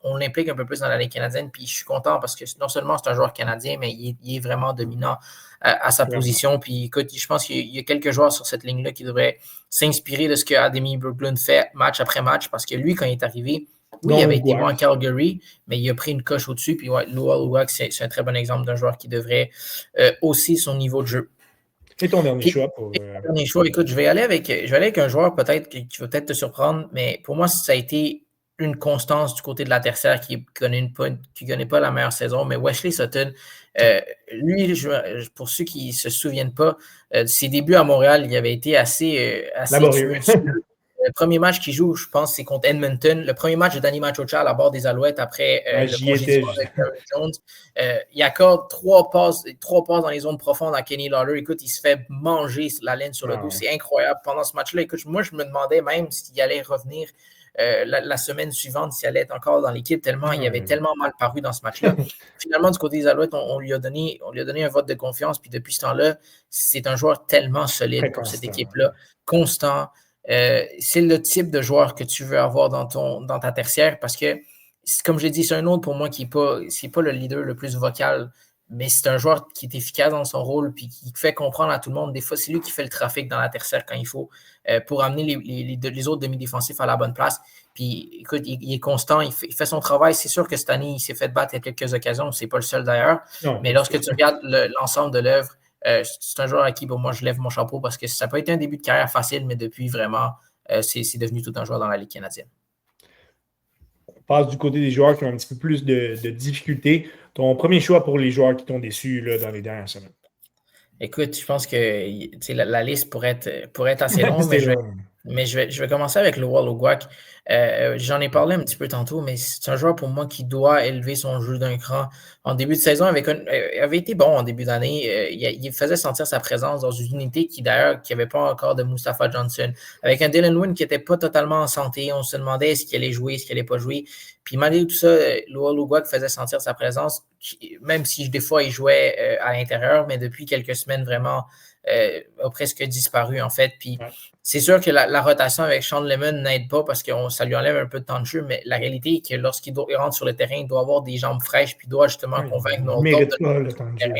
On l'implique un peu plus dans la Ligue canadienne, puis je suis content parce que non seulement c'est un joueur canadien, mais il est vraiment dominant à sa position. Puis écoute, je pense qu'il y a quelques joueurs sur cette ligne-là qui devraient s'inspirer de ce que Adeyemi-Berglund fait match après match, parce que lui, quand il est arrivé, oui, il avait été bon à Calgary, mais il a pris une coche au-dessus. Puis Luol Uwak, c'est un très bon exemple d'un joueur qui devrait hausser son niveau de jeu. Et ton dernier choix pour. Dernier choix, écoute, je vais aller avec un joueur peut-être qui va peut-être te surprendre, mais pour moi, ça a été une constance du côté de la tertiaire qui connaît pas la meilleure saison, mais Wesley Sutton, lui, pour ceux qui ne se souviennent pas, ses débuts à Montréal, il avait été assez laborieux. Le premier match qu'il joue, je pense, c'est contre Edmonton. Le premier match de Danny Machocha à la barre des Alouettes après le congédiement de Karen Jones. Il accorde 3 passes dans les zones profondes à Kenny Lawler. Écoute, il se fait manger la laine sur le dos. C'est incroyable. Pendant ce match-là, écoute, moi, je me demandais même s'il allait revenir la semaine suivante, s'il allait être encore dans l'équipe, tellement il avait tellement mal paru dans ce match-là. Finalement, du côté des Alouettes, on lui a donné un vote de confiance. Puis depuis ce temps-là, c'est un joueur tellement solide pour cette équipe-là. Constant. C'est le type de joueur que tu veux avoir dans ta tertiaire parce que, comme je l'ai dit, c'est un autre pour moi qui n'est pas le leader le plus vocal, mais c'est un joueur qui est efficace dans son rôle puis qui fait comprendre à tout le monde. Des fois, c'est lui qui fait le trafic dans la tertiaire quand il faut pour amener les autres demi-défensifs à la bonne place. Puis, écoute, il est constant, il fait son travail. C'est sûr que cette année, il s'est fait battre à quelques occasions. C'est pas le seul d'ailleurs. Mais lorsque tu regardes l'ensemble de l'œuvre, c'est un joueur à qui, pour moi, je lève mon chapeau parce que ça peut être un début de carrière facile, mais depuis, vraiment, c'est devenu tout un joueur dans la Ligue canadienne. On passe du côté des joueurs qui ont un petit peu plus de difficultés. Ton premier choix pour les joueurs qui t'ont déçu là, dans les dernières semaines? Écoute, je pense que la liste pourrait être assez longue, mais je vais commencer avec Luol Uwak. J'en ai parlé un petit peu tantôt, mais c'est un joueur pour moi qui doit élever son jeu d'un cran. en début de saison, avait été bon en début d'année. Il faisait sentir sa présence dans une unité qui n'avait pas encore de Mustafa Johnson. Avec un Dylan Wynn qui n'était pas totalement en santé, on se demandait est-ce qu'il allait jouer, est-ce qu'il n'allait pas jouer. Puis malgré tout ça, Loa Lugua faisait sentir sa présence, même si des fois il jouait à l'intérieur, mais depuis quelques semaines, vraiment, a presque disparu en fait. Puis c'est sûr que la rotation avec Sean Lemon n'aide pas parce que ça lui enlève un peu de temps de jeu, mais la réalité est que lorsqu'il rentre sur le terrain, il doit avoir des jambes fraîches puis il doit justement convaincre nos autres. Il ne mérite pas le temps de jeu.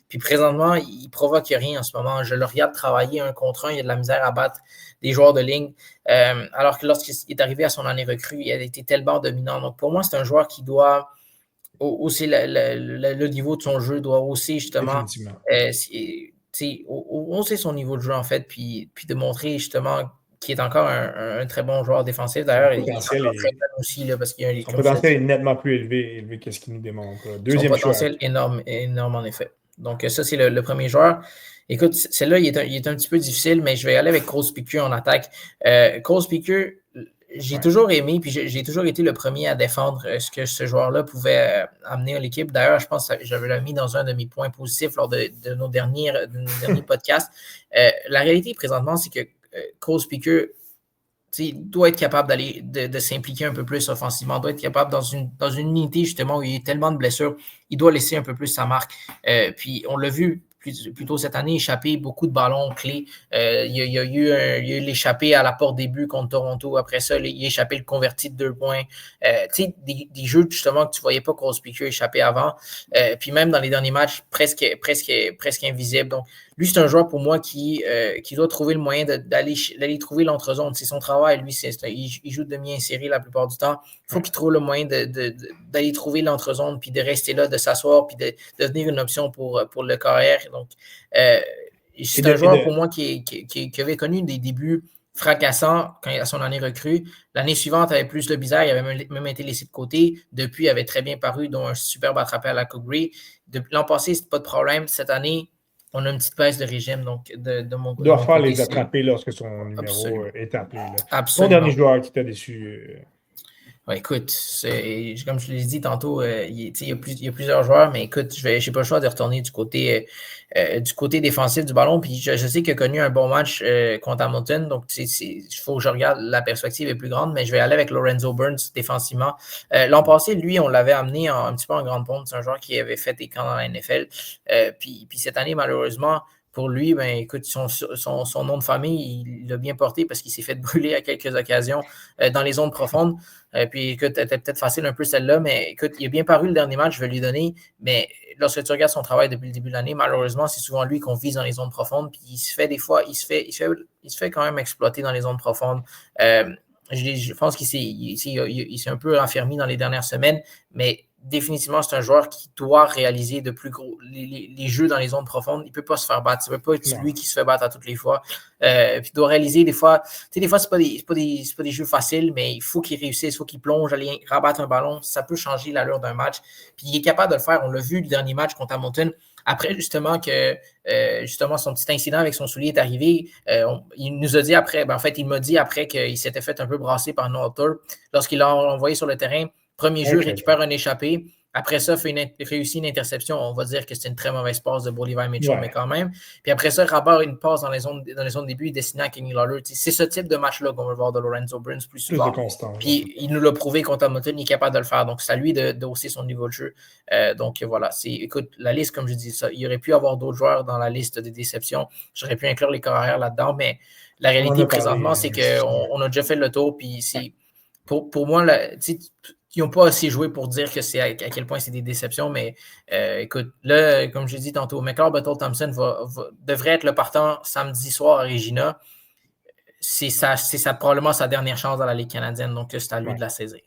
Puis présentement, il ne provoque rien en ce moment. Je le regarde travailler un contre un, il a de la misère à battre des joueurs de ligne. Alors que lorsqu'il est arrivé à son année recrue, il a été tellement dominant. Donc pour moi, c'est un joueur qui doit hausser le niveau de son jeu, doit hausser justement hausser son niveau de jeu en fait, puis de montrer justement qu'il est encore un très bon joueur défensif. D'ailleurs, il est très bon aussi là, parce qu'il y a son potentiel est nettement plus élevé que ce qu'il nous démontre. Son potentiel énorme en effet. Donc ça, c'est le premier joueur. Écoute, celle-là, il est un petit peu difficile, mais je vais aller avec Cole Speaker en attaque. Cole Speaker, j'ai toujours aimé, puis j'ai toujours été le premier à défendre ce que ce joueur-là pouvait amener à l'équipe. D'ailleurs, je pense que j'avais mis dans un de mes points positifs lors de nos derniers podcasts. La réalité, présentement, c'est que Cole Speaker doit être capable de s'impliquer un peu plus offensivement, doit être capable dans une unité justement où il y a tellement de blessures, il doit laisser un peu plus sa marque. Puis on l'a vu plus tôt cette année, échapper beaucoup de ballons clés. Il y a eu l'échappée à la porte des buts contre Toronto. Après ça, il a échappé le converti de 2 points. Des jeux justement que tu ne voyais pas Cole Speaker échapper avant. Puis même dans les derniers matchs, presque invisible. Donc, lui, c'est un joueur pour moi qui doit trouver le moyen d'aller trouver l'entrezone. C'est son travail. Lui, il joue demi-inséré la plupart du temps. Il faut qu'il trouve le moyen d'aller trouver l'entrezone, puis de rester là, de s'asseoir, puis de devenir une option pour le carrière. Donc, c'est un joueur pour moi qui avait connu des débuts fracassant quand il a son année recrue. L'année suivante, il avait plus de bizarre, il avait même été laissé de côté. Depuis, il avait très bien paru, dont un superbe attrapé à la Coupe Grey. L'an passé, c'était pas de problème. Cette année, on a une petite baisse de régime. Donc, de mon côté. Il doit faire les attraper lorsque son numéro est appelé. Son dernier joueur qui t'a déçu. Ouais, écoute, comme je l'ai dit tantôt, il y a plusieurs joueurs, mais écoute, je n'ai pas le choix de retourner du côté défensif du ballon. Puis je sais qu'il a connu un bon match contre Hamilton, donc il faut que je regarde, la perspective est plus grande, mais je vais aller avec Lorenzo Burns défensivement. L'an passé, lui, on l'avait amené un petit peu en grande pompe. C'est un joueur qui avait fait des camps dans la NFL. Puis cette année, malheureusement, pour lui, ben, écoute, son nom de famille, il l'a bien porté parce qu'il s'est fait brûler à quelques occasions dans les zones profondes. Puis écoute, c'était peut-être facile un peu celle-là, mais écoute, il a bien paru le dernier match, je vais lui donner. Mais lorsque tu regardes son travail depuis le début de l'année, malheureusement, c'est souvent lui qu'on vise dans les zones profondes. Puis il se fait quand même exploiter dans les zones profondes. Je pense qu'il s'est un peu enfermé dans les dernières semaines, mais définitivement, c'est un joueur qui doit réaliser de plus gros les jeux dans les zones profondes. Il ne peut pas se faire battre. Ce ne peut pas être lui qui se fait battre à toutes les fois. Puis il doit réaliser des fois, ce n'est pas des jeux faciles, mais il faut qu'il réussisse, il faut qu'il plonge, aller rabattre un ballon. Ça peut changer l'allure d'un match. Puis il est capable de le faire. On l'a vu le dernier match contre Hamilton. Après, justement, son petit incident avec son soulier est arrivé, il nous a dit après, il m'a dit après qu'il s'était fait un peu brasser par Noah Thorpe. Lorsqu'il l'a envoyé sur le terrain, premier jeu, récupère un échappé. Après ça, réussit une interception. On va dire que c'est une très mauvaise passe de Bolivar Mitchell, mais quand même. Puis après ça, rabat une passe dans les zones de début destinée à Kenny Lawler. C'est ce type de match-là qu'on veut voir de Lorenzo Burns plus souvent. Puis il nous l'a prouvé contre Hamilton, il est capable de le faire. Donc, c'est à lui de hausser son niveau de jeu. Donc, voilà. Écoute, la liste, comme je dis ça, il y aurait pu avoir d'autres joueurs dans la liste des déceptions. J'aurais pu inclure les carrières là-dedans, mais la réalité présentement, c'est qu'on a déjà fait le tour. Puis c'est pour moi, ils n'ont pas assez joué pour dire que c'est à quel point c'est des déceptions, mais écoute, là, comme je l'ai dit tantôt, McLeod Bethel-Thompson devrait être le partant samedi soir à Regina. C'est probablement sa dernière chance dans la Ligue canadienne, donc c'est à lui de la saisir.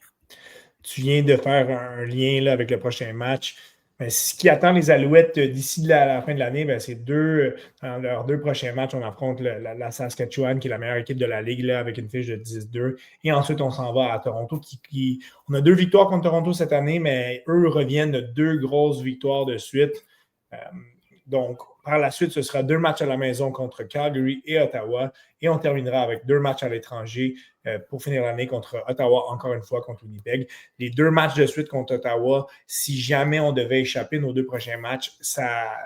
Tu viens de faire un lien là, avec le prochain match. Mais ce qui attend les Alouettes d'ici la fin de l'année, c'est dans leurs 2 prochains matchs, on affronte la Saskatchewan, qui est la meilleure équipe de la Ligue, là, avec une fiche de 10-2. Et ensuite, on s'en va à Toronto. On a 2 victoires contre Toronto cette année, mais eux reviennent de 2 grosses victoires de suite. Donc, par la suite, ce sera 2 matchs à la maison contre Calgary et Ottawa. Et on terminera avec 2 matchs à l'étranger pour finir l'année contre Ottawa, encore une fois, contre Winnipeg. Les 2 matchs de suite contre Ottawa, si jamais on devait échapper nos 2 prochains matchs,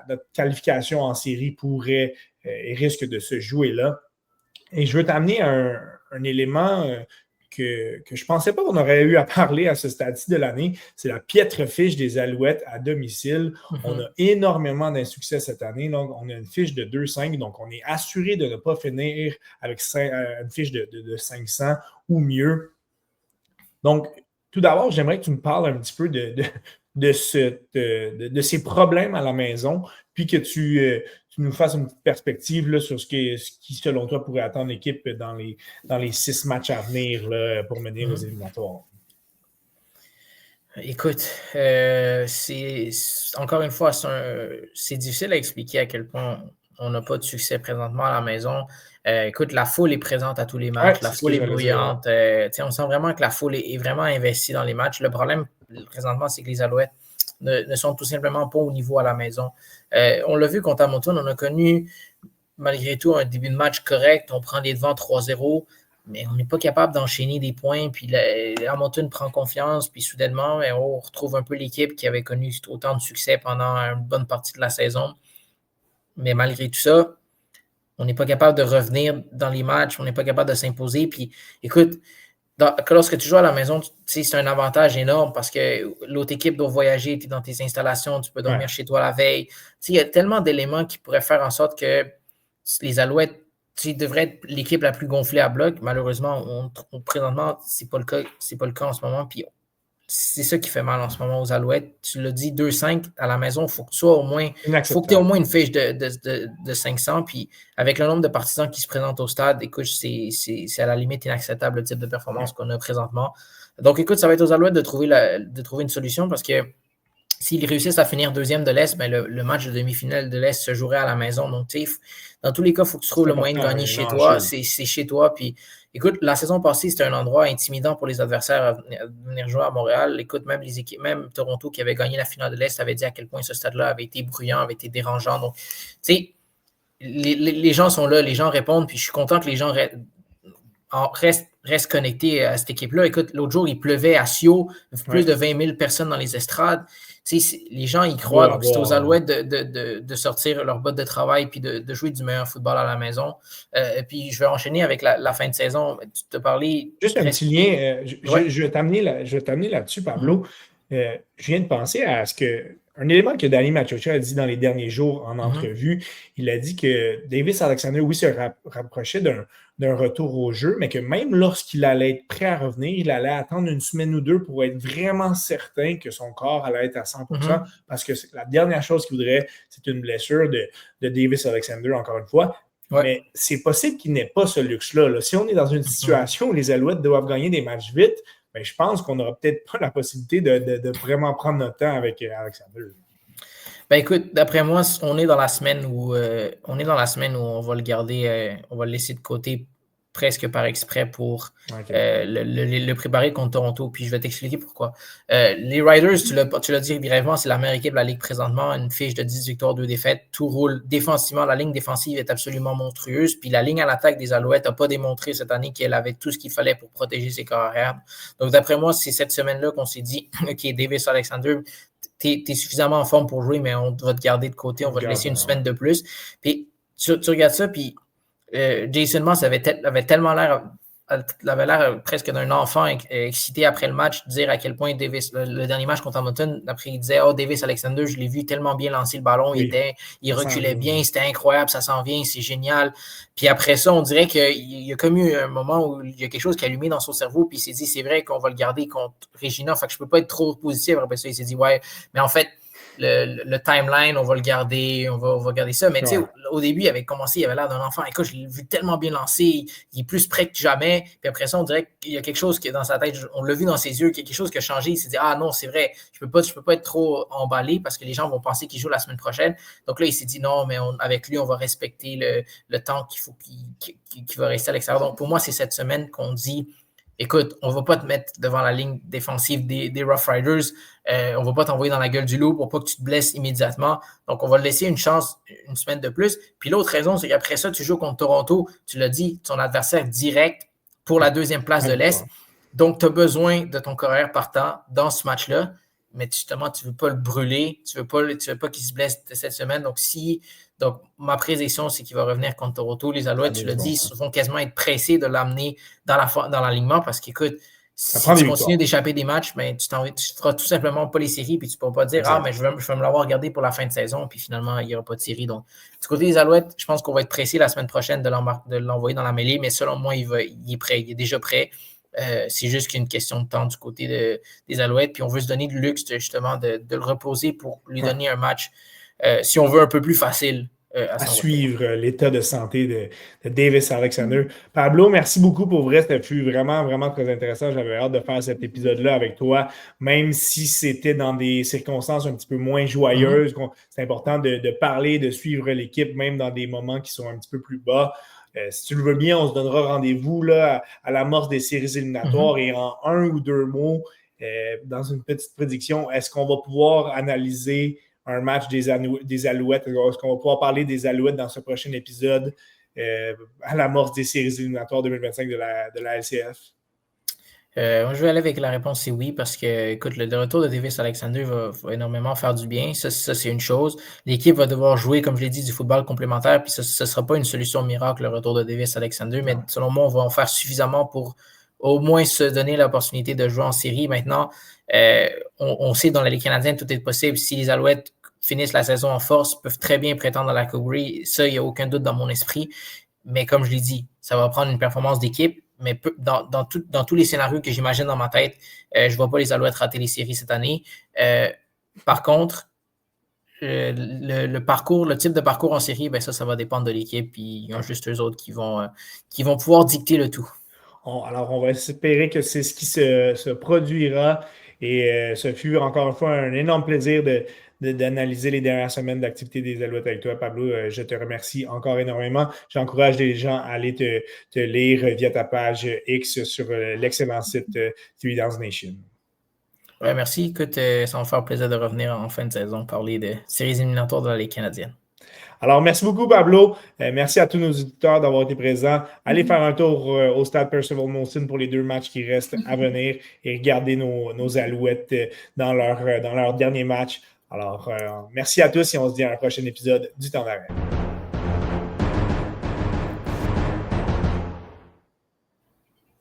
notre qualification en série pourrait et risque de se jouer là. Et je veux t'amener un élément que je ne pensais pas qu'on aurait eu à parler à ce stade-ci de l'année. C'est la piètre fiche des Alouettes à domicile. Mm-hmm. On a énormément d'insuccès cette année. Donc, on a une fiche de 2-5. Donc, on est assuré de ne pas finir avec une fiche de 500 ou mieux. Donc, tout d'abord, j'aimerais que tu me parles un petit peu de ces problèmes à la maison, puis que tu nous fasses une petite perspective là, sur ce qui, selon toi, pourrait attendre l'équipe dans les 6 matchs à venir là, pour mener aux éliminatoires. Écoute, encore une fois, c'est difficile à expliquer à quel point on n'a pas de succès présentement à la maison. Écoute, la foule est présente à tous les matchs, la foule est bruyante. On sent vraiment que la foule est vraiment investie dans les matchs. Le problème, présentement, c'est que les Alouettes ne sont tout simplement pas au niveau à la maison. On l'a vu contre Hamilton, on a connu malgré tout un début de match correct, on prend les devants 3-0, mais on n'est pas capable d'enchaîner des points, puis Hamilton prend confiance, puis soudainement, on retrouve un peu l'équipe qui avait connu autant de succès pendant une bonne partie de la saison. Mais malgré tout ça, on n'est pas capable de revenir dans les matchs, on n'est pas capable de s'imposer, puis écoute, lorsque tu joues à la maison, c'est un avantage énorme parce que l'autre équipe doit voyager, tu es dans tes installations, tu peux dormir chez toi la veille. Il y a tellement d'éléments qui pourraient faire en sorte que les Alouettes devraient être l'équipe la plus gonflée à bloc. Malheureusement, présentement, c'est pas le cas en ce moment. Puis c'est ça qui fait mal en ce moment aux Alouettes. Tu l'as dit, 2-5 à la maison, il faut que tu sois au moins. Faut que tu aies au moins une fiche de 500. Puis avec le nombre de partisans qui se présentent au stade, écoute, c'est à la limite inacceptable le type de performance qu'on a présentement. Donc écoute, ça va être aux Alouettes de trouver une solution parce que s'ils réussissent à finir deuxième de l'Est, ben le match de demi-finale de l'Est se jouerait à la maison. Donc, dans tous les cas, il faut que tu trouves le moyen de gagner chez toi. C'est chez toi. Puis, écoute, la saison passée, c'était un endroit intimidant pour les adversaires à venir jouer à Montréal. Écoute, même les équipes, même Toronto qui avait gagné la finale de l'Est avait dit à quel point ce stade-là avait été bruyant, avait été dérangeant. Donc, tu sais, les gens sont là, les gens répondent. Puis, je suis content que les gens restent connectés à cette équipe-là. Écoute, l'autre jour, il pleuvait à Sio, plus de 20 000 personnes dans les estrades. Les gens y croient, donc c'est aux Alouettes de sortir leur botte de travail puis de jouer du meilleur football à la maison. Puis je vais enchaîner avec la fin de saison. Tu te parlais. Juste un petit lien, je vais t'amener là-dessus, Pablo. Je viens de penser à un élément que Danny Maciocia a dit dans les derniers jours en entrevue. Il a dit que Davis Alexander, oui, se rapprochait d'un retour au jeu, mais que même lorsqu'il allait être prêt à revenir, il allait attendre une semaine ou 2 pour être vraiment certain que son corps allait être à 100%, parce que la dernière chose qu'il voudrait, c'est une blessure de Davis Alexander, encore une fois. Ouais. Mais c'est possible qu'il n'ait pas ce luxe-là. Là. Si on est dans une situation où les Alouettes doivent gagner des matchs vite, ben, je pense qu'on n'aura peut-être pas la possibilité de vraiment prendre notre temps avec Alexander. Ben écoute, d'après moi, on est dans la semaine où on va le garder, on va le laisser de côté presque par exprès pour le préparer contre Toronto. Puis je vais t'expliquer pourquoi. Les Riders, tu l'as dit brièvement, c'est la meilleure équipe de la Ligue présentement, une fiche de 10 victoires, 2 défaites, tout roule défensivement. La ligne défensive est absolument monstrueuse. Puis la ligne à l'attaque des Alouettes n'a pas démontré cette année qu'elle avait tout ce qu'il fallait pour protéger ses carrières. Donc d'après moi, c'est cette semaine-là qu'on s'est dit, OK, Davis Alexander, t'es suffisamment en forme pour jouer, mais on va te garder de côté, on va te laisser une semaine de plus. Puis tu regardes ça, puis Jason Moss avait tellement l'air presque d'un enfant excité après le match, dire à quel point Davis, le dernier match contre Hamilton, après il disait, Davis Alexander, je l'ai vu tellement bien lancer le ballon, il reculait bien, c'était incroyable, ça s'en vient, c'est génial. Puis après ça, on dirait qu'il y a comme eu un moment où il y a quelque chose qui a allumé dans son cerveau, puis il s'est dit, c'est vrai qu'on va le garder contre Regina, fait que je peux pas être trop positif. Après ça, il s'est dit, ouais, mais en fait, le timeline, on va le garder, on va garder ça. Mais tu sais, au début, il avait l'air d'un enfant. Écoute, je l'ai vu tellement bien lancer, il est plus prêt que jamais. Puis après ça, on dirait qu'il y a quelque chose qui est dans sa tête, on l'a vu dans ses yeux, quelque chose qui a changé. Il s'est dit, ah non, c'est vrai, je peux pas être trop emballé parce que les gens vont penser qu'il joue la semaine prochaine. Donc là, il s'est dit, non, mais avec lui, on va respecter le temps qu'il va rester à l'extérieur. Donc pour moi, c'est cette semaine qu'on dit, écoute, on ne va pas te mettre devant la ligne défensive des Rough Riders. On ne va pas t'envoyer dans la gueule du loup pour pas que tu te blesses immédiatement. Donc, on va te laisser une chance une semaine de plus. Puis l'autre raison, c'est qu'après ça, tu joues contre Toronto. Tu l'as dit, ton adversaire direct pour la deuxième place de l'Est. Donc, tu as besoin de ton carrière partant dans ce match-là. Mais justement, tu ne veux pas le brûler. Tu ne veux pas qu'il se blesse cette semaine. Donc, ma prédiction, c'est qu'il va revenir contre Toronto. Les Alouettes, tu l'as dit, vont quasiment être pressés de l'amener dans l'alignement parce qu'écoute, si tu continues d'échapper des matchs, ben, tu feras tout simplement pas les séries puis tu ne pourras pas dire « Ah, mais je vais me l'avoir regardé pour la fin de saison » puis finalement, il n'y aura pas de série. Donc, du côté des Alouettes, je pense qu'on va être pressé la semaine prochaine de l'envoyer dans la mêlée, mais selon moi, il est prêt. Il est déjà prêt. C'est juste qu'une question de temps du côté des Alouettes. Puis on veut se donner le luxe justement de le reposer pour lui donner un match, si on veut, un peu plus facile. À suivre l'état de santé de Davis Alexander. Pablo, merci beaucoup pour vrai. C'était vraiment, vraiment très intéressant. J'avais hâte de faire cet épisode-là avec toi, même si c'était dans des circonstances un petit peu moins joyeuses. C'est important de parler, de suivre l'équipe, même dans des moments qui sont un petit peu plus bas. Si tu le veux bien, on se donnera rendez-vous là, à l'amorce des séries éliminatoires et en 1 ou 2 mots, dans une petite prédiction, est-ce qu'on va pouvoir analyser un match des Alouettes? Est-ce qu'on va pouvoir parler des Alouettes dans ce prochain épisode à l'amorce des séries éliminatoires 2025 de la LCF? Moi, je vais aller avec la réponse, c'est oui, parce que, écoute, le retour de Davis Alexander va énormément faire du bien. Ça, c'est une chose. L'équipe va devoir jouer, comme je l'ai dit, du football complémentaire, puis ce ne sera pas une solution miracle, le retour de Davis Alexander, mais selon moi, on va en faire suffisamment pour au moins se donner l'opportunité de jouer en série. Maintenant, on sait dans la Ligue canadienne, tout est possible. Si les Alouettes finissent la saison en force, peuvent très bien prétendre à la Coupe Grey. Ça, il n'y a aucun doute dans mon esprit. Mais comme je l'ai dit, ça va prendre une performance d'équipe. Mais dans tous les scénarios que j'imagine dans ma tête, je ne vois pas les Alouettes rater les séries cette année. Par contre, le type de parcours en série, ben ça va dépendre de l'équipe. Puis il y a juste eux autres qui vont pouvoir dicter le tout. Alors, on va espérer que c'est ce qui se produira. Et ce fut encore une fois un énorme plaisir d'analyser les dernières semaines d'activité des Alouettes avec toi, Pablo. Je te remercie encore énormément. J'encourage les gens à aller te lire via ta page X sur l'excellent site Three Downs Nation. Ouais, merci. Écoute, ça va me faire plaisir de revenir en fin de saison parler de séries éliminatoires de la Ligue canadienne. Alors, merci beaucoup, Pablo. Merci à tous nos auditeurs d'avoir été présents. Allez faire un tour au stade Percival Molson pour les 2 matchs qui restent à venir et regarder nos Alouettes dans leur dernier match. Alors, merci à tous et on se dit à un prochain épisode du Temps d'arrêt.